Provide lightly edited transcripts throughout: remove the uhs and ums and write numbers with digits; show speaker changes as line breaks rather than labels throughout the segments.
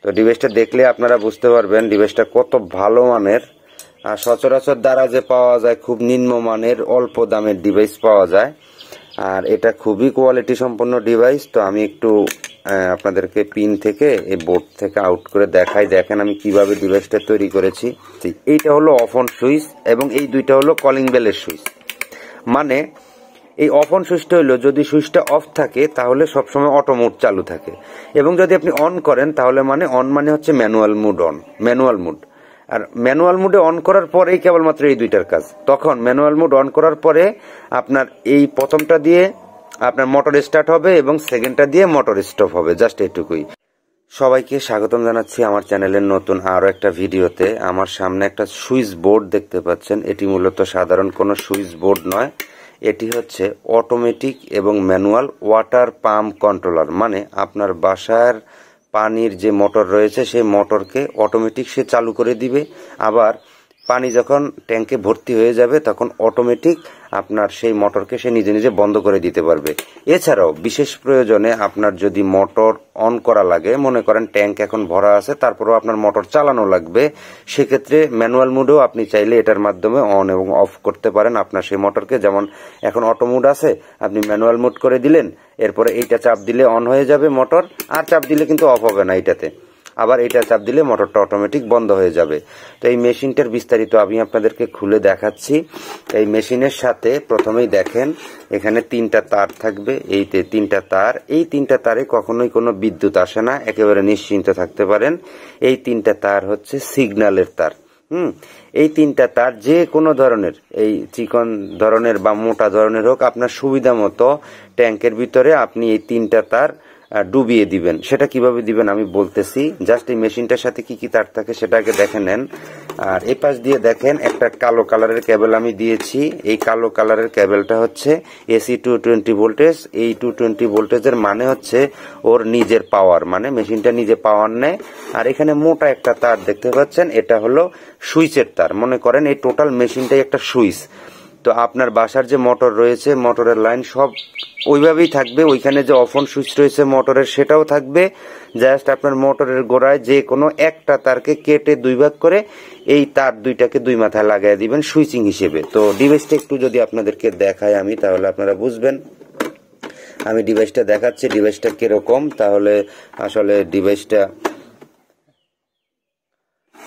তো ডিভাইসটা দেখলে আপনারা বুঝতে পারবেন ডিভাইসটা কত ভালো মানের। আর সচরাচর দারাজে পাওয়া যায় খুব নিম্নমানের অল্প দামের ডিভাইস পাওয়া যায়, আর এটা খুবই কোয়ালিটি সম্পন্ন ডিভাইস। তো আমি একটু আপনাদেরকে পিন থেকে এই বোর্ড থেকে আউট করে দেখাই। দেখেন আমি কিভাবে ডিভাইসটা তৈরি করেছি। এইটা হলো অফ অন সুইচ এবং এই দুইটা হলো কলিং বেলের সুইচ। মানে এই অফ অন সুইচটা হলো যদি সুইচটা অফ থাকে তাহলে সবসময় অটো মোড চালু থাকে, এবং যদি আপনি অন করেন তাহলে অন মানে হচ্ছে manual mode on, manual mode. আর ম্যানুয়াল মোডে অন করার পরেই কেবলমাত্র এই দুইটার কাজ। তখন ম্যানুয়াল মোড অন করার পরে আপনার এই প্রথমটা দিয়ে আপনার মোটর স্টার্ট হবে এবং সেকেন্ডটা দিয়ে মোটর স্টপ হবে, জাস্ট এটুকুই। সবাইকে স্বাগতম জানাচ্ছি আমার চ্যানেলের নতুন আরো একটা ভিডিওতে। আমার সামনে একটা সুইচ বোর্ড দেখতে পাচ্ছেন। এটি মূলত সাধারণ কোনো সুইচ বোর্ড নয়, এটি হচ্ছে অটোমেটিক এবং ম্যানুয়াল ওয়াটার পাম্প কন্ট্রোলার। মানে আপনার বাসার পানির যে মোটর রয়েছে সেই মোটরকে অটোমেটিক সে চালু করে দিবে, আবার পানি যখন ট্যাঙ্কে ভর্তি হয়ে যাবে তখন অটোমেটিক আপনার সেই মোটরকে সে নিজে নিজে বন্ধ করে দিতে পারবে। এছাড়াও বিশেষ প্রয়োজনে আপনার যদি মোটর অন করা লাগে, মনে করেন ট্যাঙ্ক এখন ভরা আছে তারপরেও আপনার মোটর চালানো লাগবে, সেক্ষেত্রে ম্যানুয়াল মোডেও আপনি চাইলে এটার মাধ্যমে অন এবং অফ করতে পারেন আপনার সেই মোটরকে। যেমন এখন অটো মোড আছে, আপনি ম্যানুয়াল মোড করে দিলেন, এরপরে এইটা চাপ দিলে অন হয়ে যাবে মোটর, আর চাপ দিলে কিন্তু অফ হবে না এইটাতে, আবার এটা চাপ দিলে মোটরটা অটোমেটিক বন্ধ হয়ে যাবে। তো এই মেশিনটার বিস্তারিত আমি আপনাদেরকে খুলে দেখাচ্ছি। এই মেশিনের সাথে প্রথমেই দেখেন এখানে তিনটা তার থাকবে, এই তিনটা তার, এই তিনটা তারে কখনোই কোনো বিদ্যুৎ আসে না, একেবারে নিশ্চিন্ত থাকতে পারেন। এই তিনটা তার হচ্ছে সিগন্যালের তার। এই তিনটা তার যে কোনো ধরনের, এই চিকন ধরনের বা মোটা ধরনের হোক, আপনার সুবিধা মতো ট্যাঙ্কের ভিতরে আপনি এই তিনটা তার ডুবিয়ে দিবেন। সেটা কিভাবে দিবেন আমি বলতেছি। জাস্ট এই মেশিনটার সাথে কি কি তার থাকে সেটা আগে দেখে নেন। আর এই পাশ দিয়ে দেখেন একটা কালো কালারের কেবল আমি দিয়েছি। এই কালো কালারের কেবলটা হচ্ছে এসি 220 ভোল্টেজ। এই 220 ভোল্টেজের মানে হচ্ছে ওর নিজের পাওয়ার, মানে মেশিনটা নিজে পাওয়ার নেয়। আর এখানে মোটা একটা তার দেখতে পাচ্ছেন, এটা হলো সুইচের তার। মনে করেন এই টোটাল মেশিনটাই একটা সুইচ। তো আপনার বাসার যে মোটর রয়েছে, মোটরের লাইন সব ওইভাবেই থাকবে। ওইখানে যে অফ অন সুইচ রয়েছে মোটরের, সেটাও থাকবে। জাস্ট আপনার মোটরের গোড়ায় যে কোনো একটা তারকে কেটে দুই ভাগ করে এই তার দুইটাকে দুই মাথায় লাগাই দিবেন সুইচিং হিসেবে। তো ডিভাইসটা একটু যদি আপনাদেরকে দেখাই আমি, তাহলে আপনারা বুঝবেন। আমি ডিভাইসটা দেখাচ্ছি ডিভাইসটা কিরকম, তাহলে আসলে ডিভাইসটা।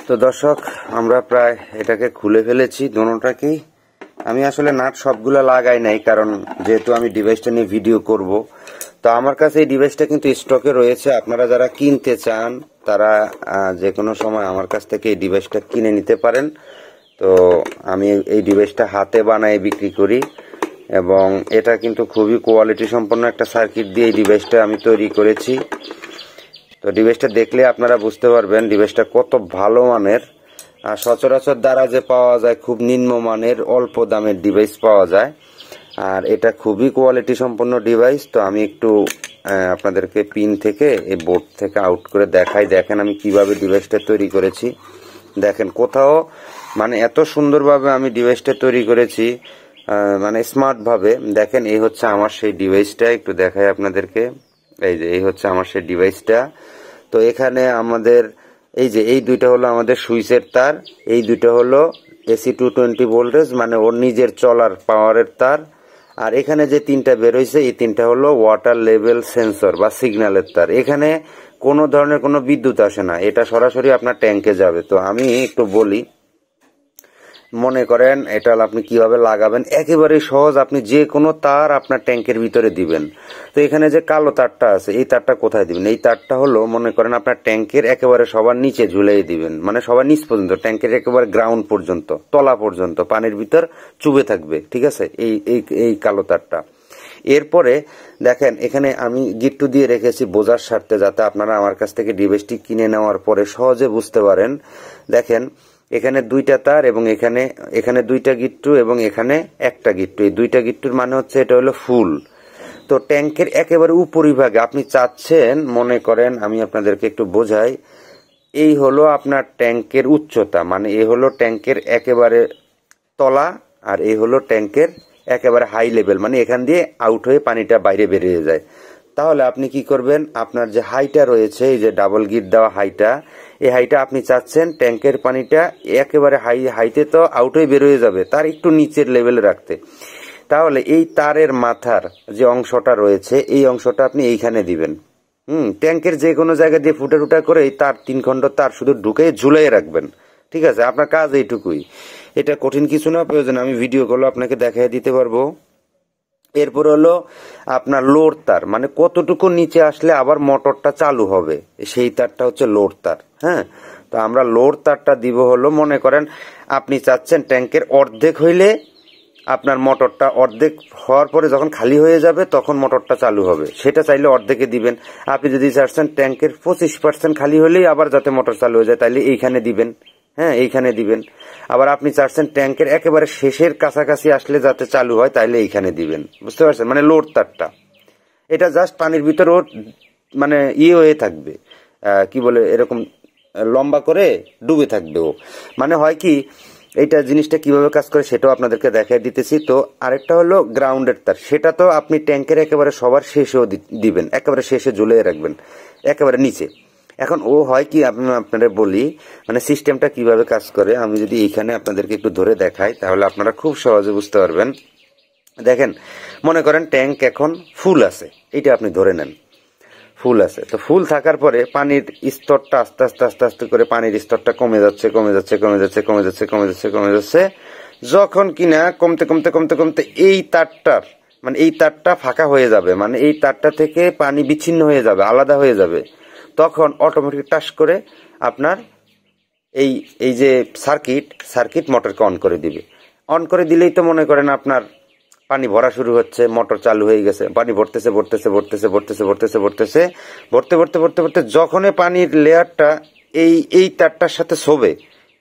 তো দর্শক, আমরা প্রায় এটাকে খুলে ফেলেছি দোনোটাকেই। আমি আসলে নাট সবগুলো লাগাই নাই, কারণ যেহেতু আমি ডিভাইসটা নিয়ে ভিডিও করব। তো আমার কাছে এই ডিভাইসটা কিন্তু স্টকে রয়েছে। আপনারা যারা কিনতে চান তারা যে কোনো সময় আমার কাছ থেকে এই ডিভাইসটা কিনে নিতে পারেন। তো আমি এই ডিভাইসটা হাতে বানায় বিক্রি করি, এবং এটা কিন্তু খুবই কোয়ালিটি সম্পন্ন একটা সার্কিট দিয়ে এই ডিভাইসটা আমি তৈরি করেছি। তো ডিভাইসটা দেখলে আপনারা বুঝতে পারবেন ডিভাইসটা কত ভালো মানের। আর সচরাচর দারাজে পাওয়া যায় খুব নিম্নমানের অল্প দামের ডিভাইস পাওয়া যায়, আর এটা খুবই কোয়ালিটি সম্পন্ন ডিভাইস। তো আমি একটু আপনাদেরকে পিন থেকে এই বোর্ড থেকে আউট করে দেখাই। দেখেন আমি কিভাবে ডিভাইসটা তৈরি করেছি। দেখেন কোথাও মানে এত সুন্দরভাবে আমি ডিভাইসটা তৈরি করেছি, মানে স্মার্ট ভাবে। দেখেন এই হচ্ছে আমার সেই ডিভাইসটা, একটু দেখাই আপনাদেরকে। এই যে এই হচ্ছে আমার সেই ডিভাইসটা। তো এখানে আমাদের এই যে এই দুইটা হলো আমাদের সুইচের তার, এই দুইটা হলো এসি 220 ভোল্টেজ মানে ওর নিজের চলার পাওয়ারের তার। আর এখানে যে তিনটা বের হয়েছে এই তিনটা হলো ওয়াটার লেভেল সেন্সর বা সিগন্যালের তার। এখানে কোনো ধরনের কোনো বিদ্যুৎ আসে না, এটা সরাসরি আপনার ট্যাঙ্কে যাবে। তো আমি একটু বলি, মনে করেন এটা আপনি কিভাবে লাগাবেন, একেবারে সহজ। আপনি যে কোনো তার আপনার ট্যাঙ্কের ভিতরে দিবেন। তো এখানে যে কালো তারটা আছে, এই তারটা কোথায় দিবেন? এই তারটা হলো মনে করেন আপনার ট্যাঙ্কের একেবারে সবার নিচে ঝুলিয়ে দিবেন, মানে সবার নিচ পর্যন্ত, ট্যাঙ্কের একেবারে গ্রাউন্ড পর্যন্ত, তলা পর্যন্ত পানির ভিতর চুবে থাকবে, ঠিক আছে? এই কালো তারটা। এরপরে দেখেন এখানে আমি গিট্টু দিয়ে রেখেছি বোঝার স্বার্থে, যাতে আপনারা আমার কাছ থেকে ডিভাইসটি কিনে নেওয়ার পরে সহজে বুঝতে পারেন। দেখেন এখানে দুইটা তার এবং এখানে দুইটা গিট্টু এবং এখানে একটা গিট্টু। এই দুইটা গিট্টুর মানে হচ্ছে এটা হলো ফুল। তো ট্যাঙ্কের একেবারে উপরিভাগে আপনি চাচ্ছেন, মনে করেন আমি আপনাদেরকে একটু বোঝাই, এই হলো আপনার ট্যাঙ্কের উচ্চতা, মানে এই হলো ট্যাঙ্কের একেবারে তলা, আর এই হলো ট্যাঙ্কের একেবারে হাই লেভেল, মানে এখান দিয়ে আউট হয়ে পানিটা বাইরে বেরিয়ে যায়। তাহলে আপনি কি করবেন, আপনার যে হাইটা রয়েছে, এই যে ডাবল গিট দেওয়া হাইটা, এই হাইটা আপনি চাচ্ছেন ট্যাঙ্কের পানিটা একেবারে হাইতে তো আউট হয়ে বের হয়ে যাবে, তার একটু নিচের লেভেলে রাখতে। তাহলে এই তারের মাথার যে অংশটা রয়েছে, এই অংশটা আপনি এইখানে দিবেন। ট্যাঙ্কের যে কোনো জায়গা দিয়ে ফুটা টুটা করে এই তার 3 খণ্ড তার শুধু ঢুকে ঝুলাই রাখবেন। ঠিক আছে, আপনার কাজ এইটুকুই, এটা কঠিন কিছু না, প্রয়োজন আমি ভিডিও কলে আপনাকে দেখাই দিতে পারবো। এরপর হলো আপনার লোড তার, মানে কতটুকু নিচে আসলে আবার মোটরটা চালু হবে, সেই তারটা হচ্ছে লোড তার। হ্যাঁ, তো আমরা লোড তারটা দিব হলো, মনে করেন আপনি চাচ্ছেন ট্যাঙ্কের অর্ধেক হইলে আপনার মোটরটা, অর্ধেক হওয়ার পরে যখন খালি হয়ে যাবে তখন মোটরটা চালু হবে, সেটা চাইলে অর্ধেকে দিবেন। আপনি যদি চাচ্ছেন ট্যাঙ্কের 25% খালি হলেই আবার যাতে মোটর চালু হয়ে যায়, তাইলে এইখানে দিবেন। হ্যাঁ, এইখানে দিবেন। আবার আপনি চাচ্ছেন ট্যাঙ্কের একেবারে শেষের কাছাকাছি আসলে যাতে চালু হয়, তাইলে এইখানে দিবেন। বুঝতে পারছেন, মানে লোড তারটা এটা জাস্ট পানির ভিতরে মানে হয়ে থাকবে, কি বলে, এরকম লম্বা করে ডুবে থাকবে ও। মানে হয় কি, এইটা জিনিসটা কিভাবে কাজ করে সেটাও আপনাদেরকে দেখাই দিতেছি। তো আরেকটা হলো গ্রাউন্ডের তার, সেটা তো আপনি ট্যাঙ্কের একেবারে সবার শেষেও দিবেন, একেবারে শেষে ঝুলিয়ে রাখবেন একেবারে নিচে। এখন ও হয় কি, আমি আপনাদের বলি মানে সিস্টেমটা কিভাবে কাজ করে, আমি যদি এইখানে আপনাদেরকে একটু ধরে দেখাই তাহলে আপনারা খুব সহজে বুঝতে পারবেন। দেখেন, মনে করেন ট্যাঙ্ক এখন ফুল আছে, এটা আপনি ধরে নেন ফুল আছে, তো ফুল থাকার পরে পানির স্তরটা আস্তে আস্তে আস্তে আস্তে করে পানির স্তরটা কমে যাচ্ছে কমে যাচ্ছে কমে যাচ্ছে কমে যাচ্ছে কমে যাচ্ছে কমে যাচ্ছে, যখন কিনা কমতে কমতে কমতে কমতে এই তারটার, মানে এই তারটা ফাঁকা হয়ে যাবে, মানে এই তারটা থেকে পানি বিচ্ছিন্ন হয়ে যাবে, আলাদা হয়ে যাবে, তখন অটোমেটিক টাচ করে আপনার এই এই যে সার্কিট মোটরকে অন করে দিবে। অন করে দিলেই তো মনে করেন আপনার পানি ভরা শুরু হচ্ছে, মোটর চালু হয়ে গেছে, পানি ভরতেছে ভরতেছে ভরতেছে ভরতেছে ভরতেছে ভরতেছে ভরতে ভরতে ভরতে ভরতে যখনই পানির লেয়ারটা এই তারটার সাথে শোবে,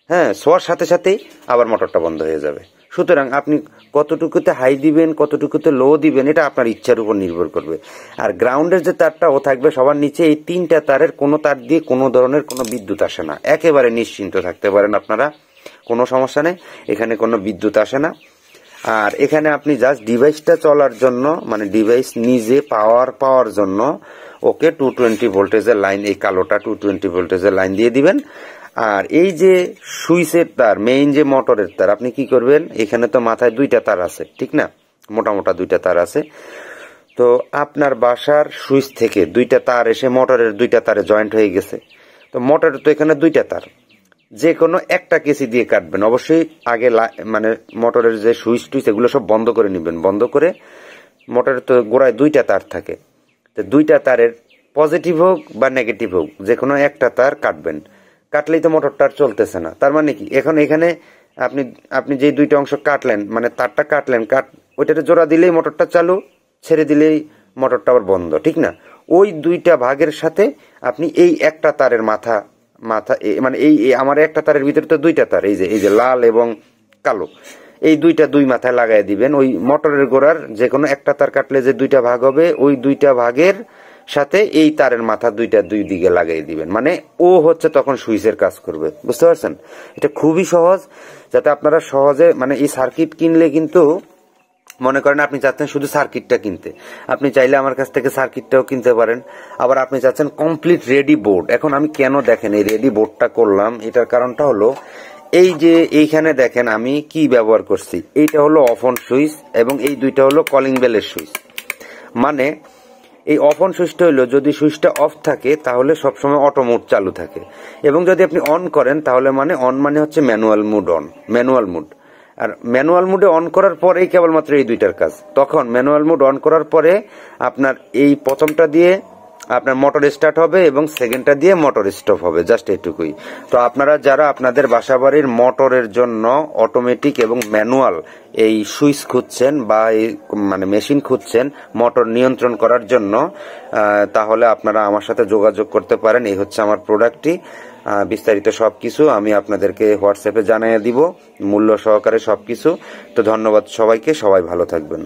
হ্যাঁ, শোয়ার সাথে সাথেই আবার মোটরটা বন্ধ হয়ে যাবে। সুতরাং আপনি কতটুকুতে হাই দিবেন কতটুকুতে লো দিবেন এটা আপনার ইচ্ছার উপর নির্ভর করবে। আর গ্রাউন্ডের যে তারটা ও থাকবে সবার নিচে, এই 3টা তারের কোনো তার দিয়ে কোনো ধরনের কোনো বিদ্যুৎ আসে না, একেবারে নিশ্চিন্ত থাকতে পারেন আপনারা, কোনো সমস্যা নেই, এখানে কোনো বিদ্যুৎ আসে না। আর এখানে আপনি জাস্ট ডিভাইসটা চলার জন্য, মানে ডিভাইস নিজে পাওয়ার জন্য ওকে 220 ভোল্টেজের লাইন, এই কালোটা 220 ভোল্টেজের লাইন দিয়ে দিবেন। আর এই যে সুইচের তার, মেইন যে মোটরের তার, আপনি কি করবেন, এখানে তো মাথায় 2টা তার আছে, ঠিক না, মোটা মোটা 2টা তার আছে, তো আপনার বাসার সুইচ থেকে 2টা তার এসে মোটরের 2টা তারে জয়েন্ট হয়ে গেছে। তো মোটরের তো এখানে 2টা তার, যে কোনো একটা কেসি দিয়ে কাটবেন অবশ্যই। আগে মানে মোটরের যে সুইচ টুইচ এগুলো সব বন্ধ করে নেবেন, বন্ধ করে, মোটরের তো গোড়ায় 2টা তার থাকে, তো 2টা তারের পজিটিভ হোক বা নেগেটিভ হোক যে কোনো একটা তার কাটবেন, কাটলেই তো মোটরটা আর চলতেছে না। তার মানে কি, এখন এখানে আপনি যে 2টা অংশ কাটলেন, মানে তারটা কাটলেন, ওইটাতে জোড়া দিলেই মোটরটা চালু, ছেড়ে দিলেই মোটরটা আবার বন্ধ, ঠিক না। ওই 2টা ভাগের সাথে আপনি এই একটা তারের মাথা মানে এই আমার একটা তারের ভিতরে তো 2টা তার, এই যে লাল এবং কালো, এই 2টা 2 মাথায় লাগাই দিবেন। ওই মোটরের গোড়ার যে কোনো একটা তার কাটলে যে 2টা ভাগ হবে, ওই 2টা ভাগের সাথে এই তারের মাথা 2টা 2 দিকে লাগাই দিবেন, মানে ও হচ্ছে তখন সুইচের কাজ করবে। বুঝতে পারছেন, এটা খুবই সহজ, যাতে আপনারা সহজে, মানে এই সার্কিট কিনলে কিন্তু মনে করেন আপনি চাচ্ছেন শুধু সার্কিটটা কিনতে, আপনি চাইলে আমার কাছ থেকে সার্কিটটাও কিনতে পারেন। আবার আপনি চাচ্ছেন কমপ্লিট রেডি বোর্ড। এখন আমি কেন দেখেন এই রেডি বোর্ডটা করলাম, এটার কারণটা হলো এই যে এইখানে দেখেন আমি কি ব্যবহার করছি, এইটা হলো অফ অন সুইচ এবং এই 2টা হলো কলিং বেলের সুইচ। মানে এই অফ অন সুইচটা হলো, যদি সুইচটা অফ থাকে তাহলে সবসময় অটো মোড চালু থাকে, এবং যদি আপনি অন করেন তাহলে মানে অন মানে হচ্ছে manual mode on, manual mode. আর ম্যানুয়াল মোডে অন করার পরেই কেবলমাত্র এই 2টার কাজ। তখন ম্যানুয়াল মোড অন করার পরে আপনার এই প্রথমটা দিয়ে আপনার মোটর স্টার্ট হবে এবং সেকেন্ডটা দিয়ে মোটর স্টপ হবে, জাস্ট এইটুকুই। তো আপনারা যারা আপনাদের বাসাবাড়ির মোটরের জন্য অটোমেটিক এবং ম্যানুয়াল এই সুইচ খুঁজছেন বা এই মানে মেশিন খুঁজছেন মোটর নিয়ন্ত্রণ করার জন্য, তাহলে আপনারা আমার সাথে যোগাযোগ করতে পারেন। এই হচ্ছে আমার প্রোডাক্টটি, বিস্তারিত সবকিছু আমি আপনাদেরকে হোয়াটসঅ্যাপে জানিয়ে দিব, মূল্য সহকারে সবকিছু। তো ধন্যবাদ সবাইকে, সবাই ভালো থাকবেন।